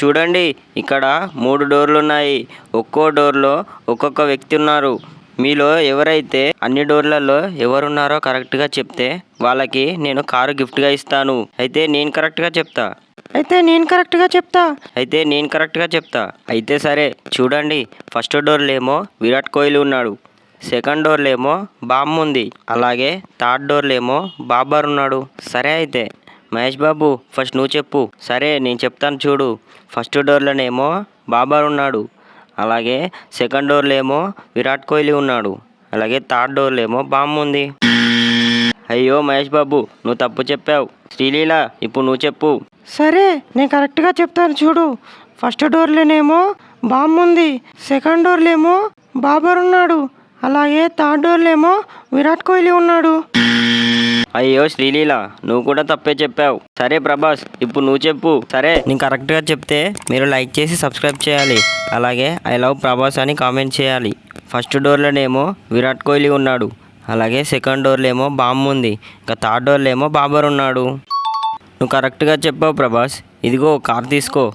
చూడండి, ఇక్కడ 3 డోర్లు ఉన్నాయి. ఒక్కో డోర్లో ఒక్కొక్క వ్యక్తి ఉన్నారు. మీలో ఎవరైతే అన్ని డోర్లలో ఎవరున్నారో కరెక్ట్గా చెప్తే వాళ్ళకి నేను కారు గిఫ్ట్గా ఇస్తాను. అయితే నేను కరెక్ట్గా చెప్తా. అయితే సరే చూడండి, ఫస్ట్ డోర్లో ఏమో విరాట్ కోహ్లీ ఉన్నాడు. సెకండ్ డోర్లో ఏమో బామ్మ ఉంది. అలాగే థర్డ్ డోర్లో ఏమో బాబర్ ఉన్నాడు. సరే అయితే మహేష్ బాబు, ఫస్ట్ నువ్వు చెప్పు. సరే నేను చెప్తాను చూడు. ఫస్ట్ డోర్లోనేమో బాబర్ ఉన్నాడు. అలాగే సెకండ్ డోర్లో ఏమో విరాట్ కోహ్లీ ఉన్నాడు. అలాగే థర్డ్ డోర్లో ఏమో బామ్మ ఉంది. అయ్యో మహేష్ బాబు, నువ్వు తప్పు చెప్పావు. శ్రీలీల, ఇప్పుడు నువ్వు చెప్పు. సరే నేను కరెక్ట్గా చెప్తాను చూడు. ఫస్ట్ డోర్లోనేమో బామ్మ ఉంది. సెకండ్ డోర్లో ఏమో బాబర్ ఉన్నాడు. అలాగే థర్డ్ డోర్లో ఏమో విరాట్ కోహ్లీ ఉన్నాడు. అయ్యో శ్రీలీల, నువ్వు కూడా తప్పే చెప్పావు. సరే ప్రభాస్, ఇప్పుడు నువ్వు చెప్పు. సరే నేను కరెక్ట్గా చెప్తే మీరు లైక్ చేసి సబ్స్క్రైబ్ చేయాలి. అలాగే ఐ లవ్ ప్రభాస్ అని కామెంట్ చేయాలి. ఫస్ట్ డోర్లోనేమో విరాట్ కోహ్లీ ఉన్నాడు. అలాగే సెకండ్ డోర్లో ఏమో బామ్మ ఉంది. ఇంకా థర్డ్ డోర్లో ఏమో బాబర్ ఉన్నాడు. నువ్వు కరెక్ట్గా చెప్పావు ప్రభాస్. ఇదిగో కార్ తీసుకో.